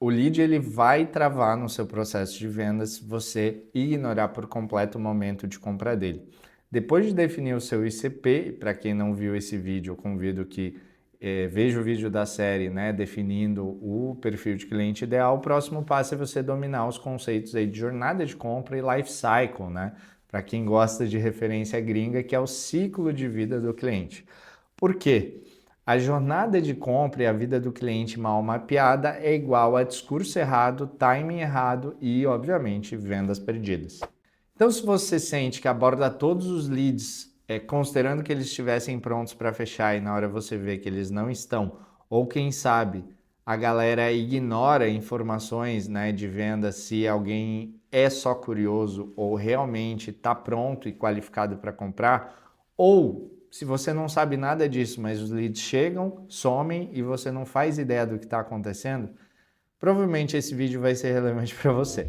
o lead ele vai travar no seu processo de vendas se você ignorar por completo o momento de compra dele. Depois de definir o seu ICP, para quem não viu esse vídeo, eu convido que veja o vídeo da série, né, definindo o perfil de cliente ideal. O próximo passo é você dominar os conceitos aí de jornada de compra e life cycle, né? Para quem gosta de referência gringa, que é o ciclo de vida do cliente. Por quê? A jornada de compra e a vida do cliente mal mapeada é igual a discurso errado, timing errado e, obviamente, vendas perdidas. Então, se você sente que aborda todos os leads, considerando que eles estivessem prontos para fechar e na hora você vê que eles não estão, ou quem sabe a galera ignora informações, né, de venda se alguém é só curioso ou realmente está pronto e qualificado para comprar, ou se você não sabe nada disso, mas os leads chegam, somem e você não faz ideia do que está acontecendo, provavelmente esse vídeo vai ser relevante para você.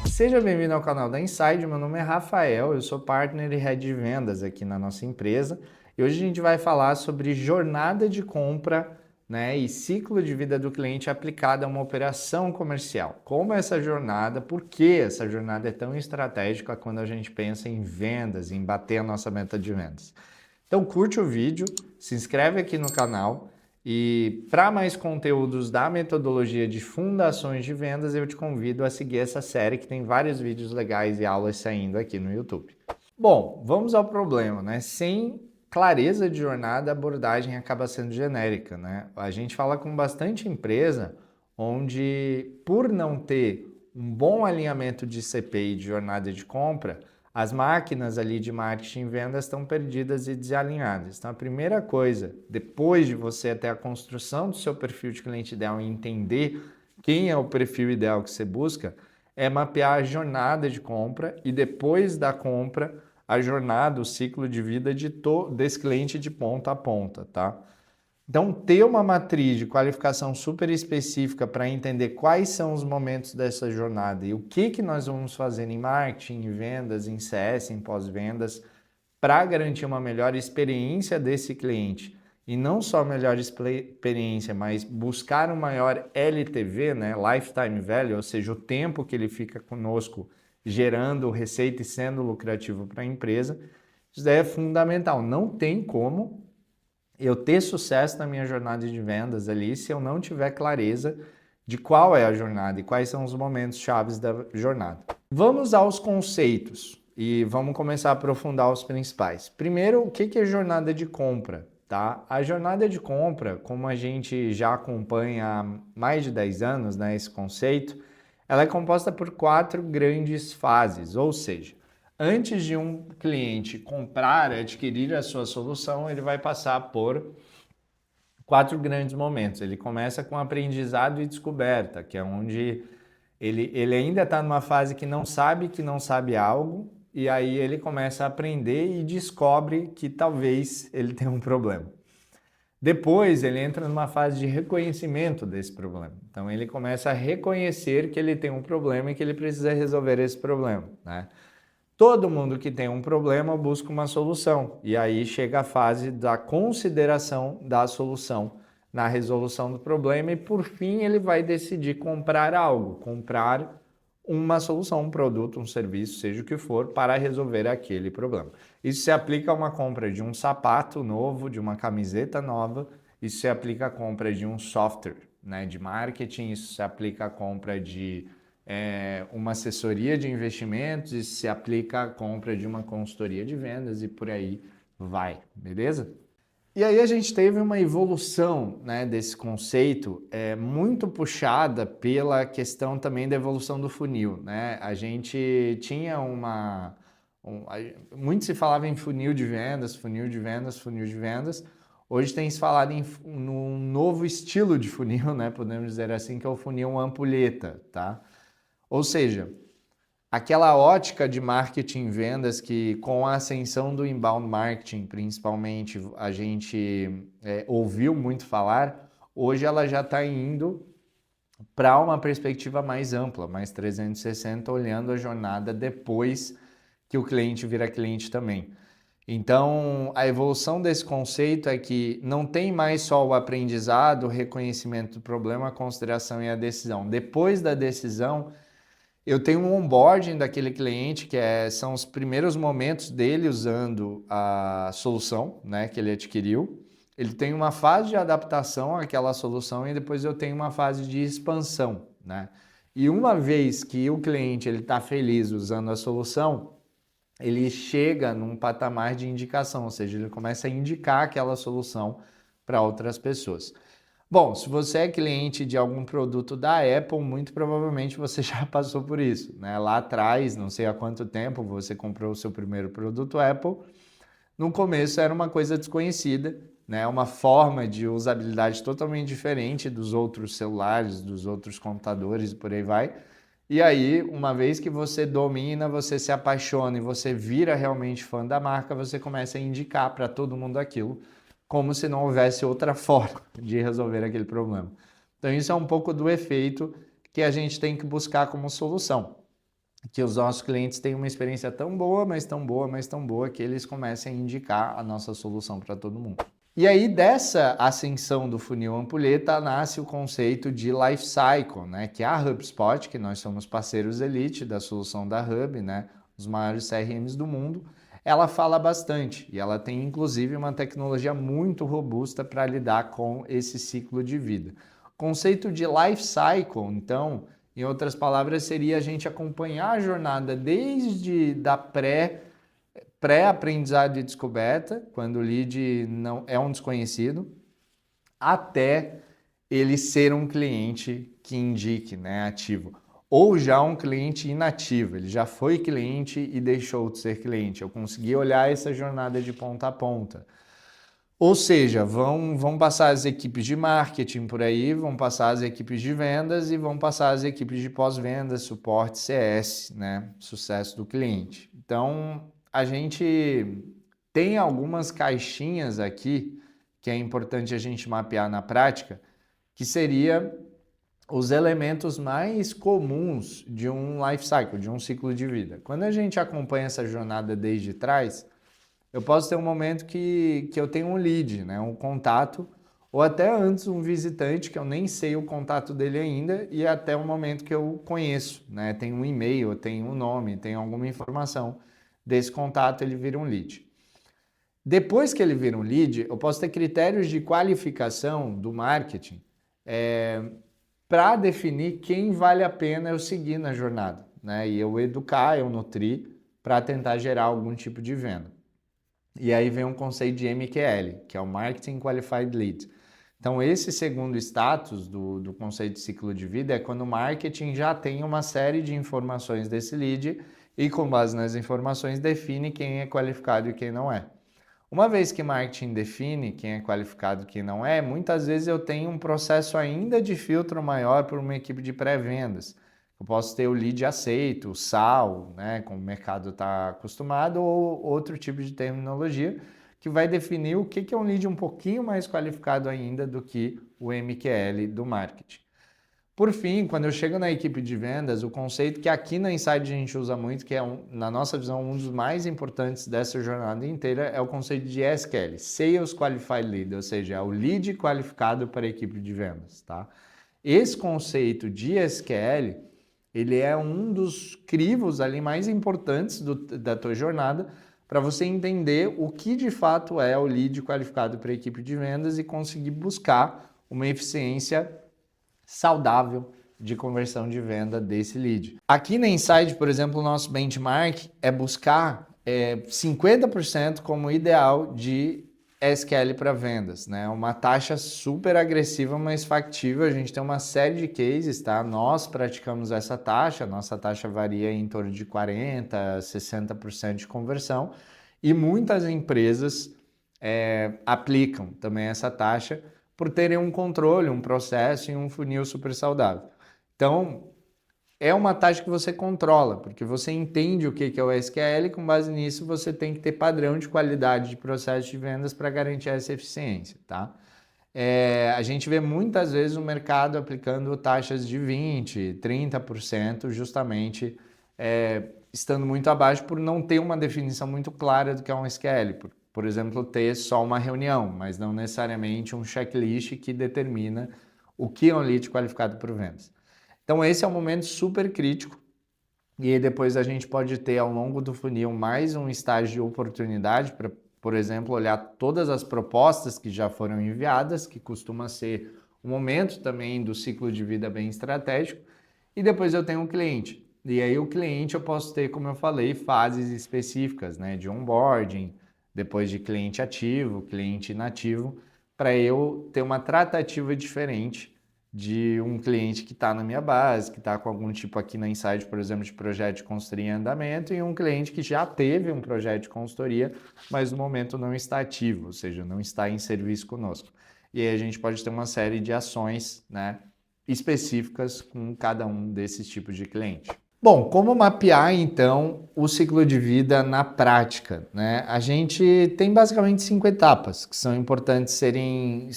Seja bem-vindo ao canal da Inside, meu nome é Rafael, eu sou partner e head de vendas aqui na nossa empresa e hoje a gente vai falar sobre jornada de compra, né, e ciclo de vida do cliente aplicada a uma operação comercial. Como essa jornada, por que essa jornada é tão estratégica quando a gente pensa em vendas, em bater a nossa meta de vendas. Então curte o vídeo, se inscreve aqui no canal e para mais conteúdos da metodologia de fundações de vendas, eu te convido a seguir essa série que tem vários vídeos legais e aulas saindo aqui no YouTube. Bom, vamos ao problema, né? Sem clareza de jornada, a abordagem acaba sendo genérica, né? A gente fala com bastante empresa onde, por não ter um bom alinhamento de CP e de jornada de compra, as máquinas ali de marketing e vendas estão perdidas e desalinhadas. Então, a primeira coisa, depois de você ter a construção do seu perfil de cliente ideal e entender quem é o perfil ideal que você busca, é mapear a jornada de compra e depois da compra, a jornada, o ciclo de vida desse cliente de ponta a ponta, tá? Então, ter uma matriz de qualificação super específica para entender quais são os momentos dessa jornada e o que nós vamos fazer em marketing, em vendas, em CS, em pós-vendas, para garantir uma melhor experiência desse cliente. E não só melhor experiência, mas buscar um maior LTV, né? Lifetime Value, ou seja, o tempo que ele fica conosco gerando receita e sendo lucrativo para a empresa. Isso daí é fundamental. Não tem como eu ter sucesso na minha jornada de vendas ali se eu não tiver clareza de qual é a jornada e quais são os momentos chaves da jornada. Vamos aos conceitos e vamos começar a aprofundar os principais. Primeiro, o que é jornada de compra? Tá? A jornada de compra, como a gente já acompanha há mais de 10 anos, né, esse conceito, ela é composta por 4 grandes fases, ou seja, antes de um cliente comprar, adquirir a sua solução, ele vai passar por 4 grandes momentos. Ele começa com aprendizado e descoberta, que é onde ele ainda está numa fase que não sabe algo, e aí ele começa a aprender e descobre que talvez ele tenha um problema. Depois ele entra numa fase de reconhecimento desse problema. Então ele começa a reconhecer que ele tem um problema e que ele precisa resolver esse problema, né? Todo mundo que tem um problema busca uma solução, e aí chega a fase da consideração da solução na resolução do problema, e por fim ele vai decidir comprar algo, comprar uma solução, um produto, um serviço, seja o que for, para resolver aquele problema. Isso se aplica a uma compra de um sapato novo, de uma camiseta nova, isso se aplica à compra de um software, né, de marketing, isso se aplica à compra de uma assessoria de investimentos, isso se aplica à compra de uma consultoria de vendas e por aí vai, beleza? E aí a gente teve uma evolução, né, desse conceito muito puxada pela questão também da evolução do funil, né? A gente tinha muito se falava em funil de vendas, funil de vendas, funil de vendas. Hoje tem se falado num novo estilo de funil, né? Podemos dizer assim, que é o funil ampulheta, tá? Ou seja, aquela ótica de marketing e vendas que com a ascensão do inbound marketing, principalmente, a gente ouviu muito falar, hoje ela já está indo para uma perspectiva mais ampla, mais 360, olhando a jornada depois que o cliente vira cliente também. Então, a evolução desse conceito é que não tem mais só o aprendizado, o reconhecimento do problema, a consideração e a decisão. Depois da decisão, eu tenho um onboarding daquele cliente, são os primeiros momentos dele usando a solução, né, que ele adquiriu. Ele tem uma fase de adaptação àquela solução e depois eu tenho uma fase de expansão, né? E uma vez que o cliente está feliz usando a solução, ele chega num patamar de indicação, ou seja, ele começa a indicar aquela solução para outras pessoas. Bom, se você é cliente de algum produto da Apple, muito provavelmente você já passou por isso, né? Lá atrás, não sei há quanto tempo você comprou o seu primeiro produto Apple. No começo era uma coisa desconhecida, né? Uma forma de usabilidade totalmente diferente dos outros celulares, dos outros computadores e por aí vai. E aí, uma vez que você domina, você se apaixona e você vira realmente fã da marca, você começa a indicar para todo mundo aquilo, como se não houvesse outra forma de resolver aquele problema. Então, isso é um pouco do efeito que a gente tem que buscar como solução. Que os nossos clientes tenham uma experiência tão boa, mas tão boa, mas tão boa, que eles comecem a indicar a nossa solução para todo mundo. E aí, dessa ascensão do funil ampulheta, nasce o conceito de life cycle, né? Que a HubSpot, que nós somos parceiros elite da solução da Hub, né? Os maiores CRMs do mundo, ela fala bastante e ela tem inclusive uma tecnologia muito robusta para lidar com esse ciclo de vida. O conceito de life cycle, então, em outras palavras, seria a gente acompanhar a jornada desde da pré-aprendizado e descoberta, quando o lead não é um desconhecido, até ele ser um cliente que indique, né, ativo. Ou já um cliente inativo, ele já foi cliente e deixou de ser cliente. Eu consegui olhar essa jornada de ponta a ponta. Ou seja, vão passar as equipes de marketing por aí, vão passar as equipes de vendas e vão passar as equipes de pós-vendas, suporte, CS, né? Sucesso do cliente. Então, a gente tem algumas caixinhas aqui que é importante a gente mapear na prática, que seria os elementos mais comuns de um life cycle, de um ciclo de vida. Quando a gente acompanha essa jornada desde trás, eu posso ter um momento que eu tenho um lead, né, um contato, ou até antes um visitante que eu nem sei o contato dele ainda, e até um momento que eu conheço, né, tem um e-mail, tem um nome, tem alguma informação desse contato, ele vira um lead. Depois que ele vira um lead, eu posso ter critérios de qualificação do marketing para definir quem vale a pena eu seguir na jornada, né? E eu educar, eu nutrir para tentar gerar algum tipo de venda. E aí vem um conceito de MQL, que é o Marketing Qualified Lead. Então, esse segundo status do conceito de ciclo de vida é quando o marketing já tem uma série de informações desse lead e, com base nas informações, define quem é qualificado e quem não é. Uma vez que marketing define quem é qualificado e quem não é, muitas vezes eu tenho um processo ainda de filtro maior por uma equipe de pré-vendas. Eu posso ter o lead aceito, o SAL, né, como o mercado está acostumado, ou outro tipo de terminologia que vai definir o que é um lead um pouquinho mais qualificado ainda do que o MQL do marketing. Por fim, quando eu chego na equipe de vendas, o conceito que aqui na Inside a gente usa muito, que é, na nossa visão, um dos mais importantes dessa jornada inteira, é o conceito de SQL, Sales Qualified Lead, ou seja, é o lead qualificado para a equipe de vendas, tá? Esse conceito de SQL, ele é um dos crivos ali mais importantes da tua jornada para você entender o que de fato é o lead qualificado para a equipe de vendas e conseguir buscar uma eficiência saudável de conversão de venda desse lead. Aqui na Inside, por exemplo, o nosso benchmark é buscar 50% como ideal de SQL para vendas, né? Uma taxa super agressiva, mas factível. A gente tem uma série de cases, tá? Nós praticamos essa taxa, nossa taxa varia em torno de 40%, 60% de conversão e muitas empresas aplicam também essa taxa por terem um controle, um processo e um funil super saudável. Então, é uma taxa que você controla, porque você entende o que é o SQL e com base nisso você tem que ter padrão de qualidade de processo de vendas para garantir essa eficiência, tá? A gente vê muitas vezes o mercado aplicando taxas de 20%, 30% justamente estando muito abaixo por não ter uma definição muito clara do que é um SQL. Por exemplo, ter só uma reunião, mas não necessariamente um checklist que determina o que é um lead qualificado por vendas. Então esse é um momento super crítico e aí depois a gente pode ter ao longo do funil mais um estágio de oportunidade para, por exemplo, olhar todas as propostas que já foram enviadas, que costuma ser um momento também do ciclo de vida bem estratégico, e depois eu tenho um cliente. E aí o cliente eu posso ter, como eu falei, fases específicas, né, de onboarding, depois de cliente ativo, cliente inativo, para eu ter uma tratativa diferente de um cliente que está na minha base, que está com algum tipo aqui na Insight, por exemplo, de projeto de consultoria em andamento, e um cliente que já teve um projeto de consultoria, mas no momento não está ativo, ou seja, não está em serviço conosco. E aí a gente pode ter uma série de ações, né, específicas com cada um desses tipos de cliente. Bom, como mapear então o ciclo de vida na prática, né? A gente tem basicamente 5 etapas que são importantes serem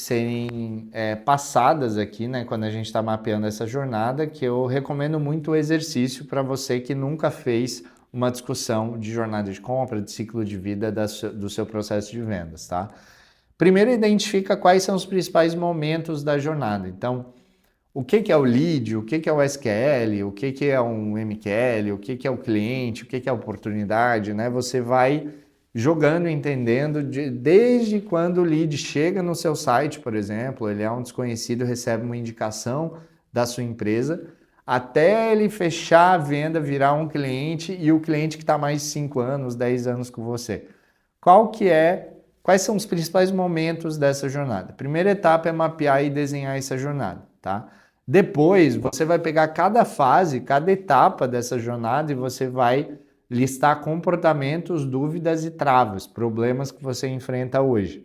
passadas aqui, né? Quando a gente está mapeando essa jornada, que eu recomendo muito o exercício para você que nunca fez uma discussão de jornada de compra, de ciclo de vida do seu processo de vendas, tá? Primeiro, identifica quais são os principais momentos da jornada. Então, o que é o lead, o que é o SQL, o que é um MQL, o que é o cliente, o que é a oportunidade, né? Você vai jogando, entendendo desde quando o lead chega no seu site, por exemplo, ele é um desconhecido, recebe uma indicação da sua empresa, até ele fechar a venda, virar um cliente e o cliente que está mais de 5 anos, 10 anos com você. Quais são os principais momentos dessa jornada? A primeira etapa é mapear e desenhar essa jornada, tá? Depois, você vai pegar cada fase, cada etapa dessa jornada e você vai listar comportamentos, dúvidas e travas, problemas que você enfrenta hoje.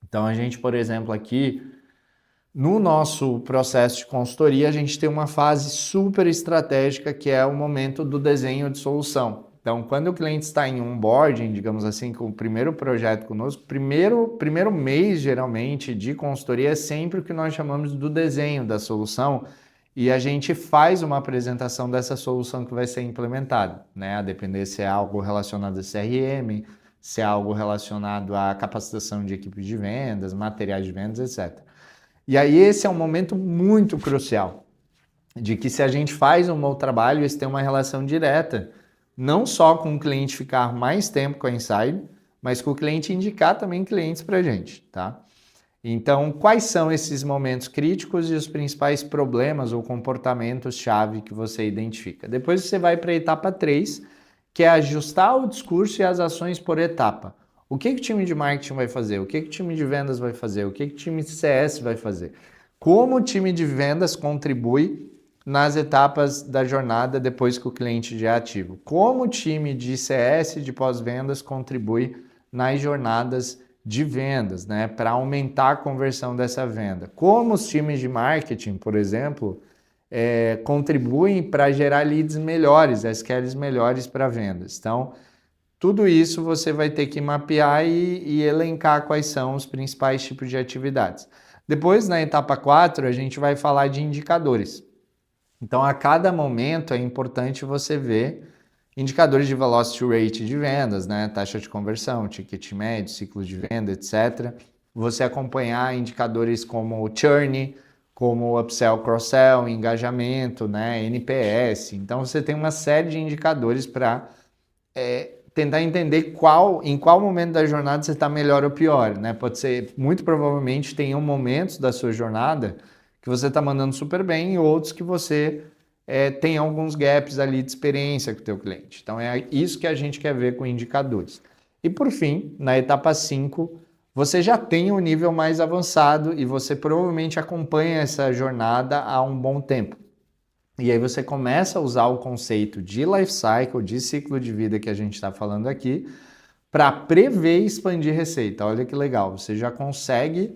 Então, a gente, por exemplo, aqui, no nosso processo de consultoria, a gente tem uma fase super estratégica que é o momento do desenho de solução. Então, quando o cliente está em onboarding, digamos assim, com o primeiro projeto conosco, primeiro mês, geralmente, de consultoria é sempre o que nós chamamos do desenho da solução e a gente faz uma apresentação dessa solução que vai ser implementada, né? A depender se é algo relacionado a CRM, se é algo relacionado à capacitação de equipes de vendas, materiais de vendas, etc. E aí esse é um momento muito crucial, de que se a gente faz um bom trabalho, isso tem uma relação direta não só com o cliente ficar mais tempo com a Insight, mas com o cliente indicar também clientes para a gente, tá? Então, quais são esses momentos críticos e os principais problemas ou comportamentos-chave que você identifica? Depois você vai para a etapa 3, que é ajustar o discurso e as ações por etapa. O que o time de marketing vai fazer? O que o time de vendas vai fazer? O que o time de CS vai fazer? Como o time de vendas contribui nas etapas da jornada depois que o cliente já é ativo. Como o time de CS de pós-vendas contribui nas jornadas de vendas, né, para aumentar a conversão dessa venda. Como os times de marketing, por exemplo, contribuem para gerar leads melhores, SQLs melhores para vendas. Então, tudo isso você vai ter que mapear e elencar quais são os principais tipos de atividades. Depois, na etapa 4, a gente vai falar de indicadores. Então, a cada momento é importante você ver indicadores de velocity rate de vendas, né? Taxa de conversão, ticket médio, ciclo de venda, etc. Você acompanhar indicadores como o churn, como o upsell, cross-sell, engajamento, né? NPS. Então, você tem uma série de indicadores para tentar entender em qual momento da jornada você está melhor ou pior, né? Pode ser, muito provavelmente, tenham momentos da sua jornada que você está mandando super bem e outros que você tem alguns gaps ali de experiência com o teu cliente. Então é isso que a gente quer ver com indicadores. E por fim, na etapa 5, você já tem um nível mais avançado e você provavelmente acompanha essa jornada há um bom tempo. E aí você começa a usar o conceito de life cycle, de ciclo de vida que a gente está falando aqui, para prever e expandir receita. Olha que legal, você já consegue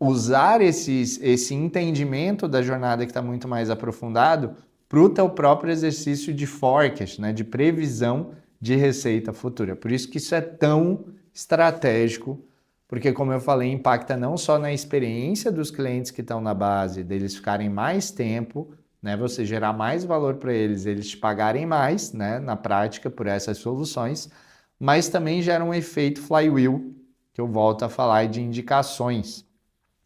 usar esse entendimento da jornada que está muito mais aprofundado para o teu próprio exercício de forecast, né, de previsão de receita futura. Por isso que isso é tão estratégico, porque, como eu falei, impacta não só na experiência dos clientes que estão na base, deles ficarem mais tempo né, você gerar mais valor para eles, eles te pagarem mais, né, na prática por essas soluções, mas também gera um efeito flywheel, que eu volto a falar de indicações.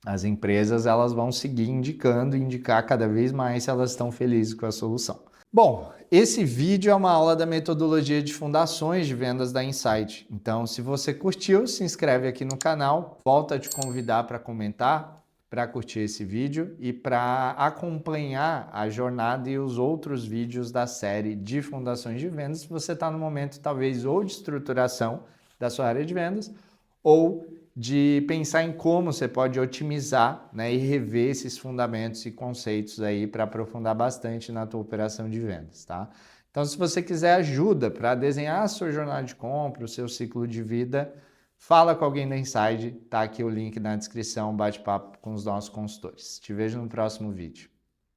As empresas elas vão seguir indicando e indicar cada vez mais se elas estão felizes com a solução. Bom, esse vídeo é uma aula da metodologia de fundações de vendas da Insight. Então, se você curtiu, se inscreve aqui no canal, volto a te convidar para comentar, para curtir esse vídeo e para acompanhar a jornada e os outros vídeos da série de fundações de vendas, se você está no momento talvez ou de estruturação da sua área de vendas ou de pensar em como você pode otimizar, né, e rever esses fundamentos e conceitos aí para aprofundar bastante na tua operação de vendas, tá? Então, se você quiser ajuda para desenhar a sua jornada de compra, o seu ciclo de vida, fala com alguém da Inside, tá aqui o link na descrição, bate-papo com os nossos consultores. Te vejo no próximo vídeo.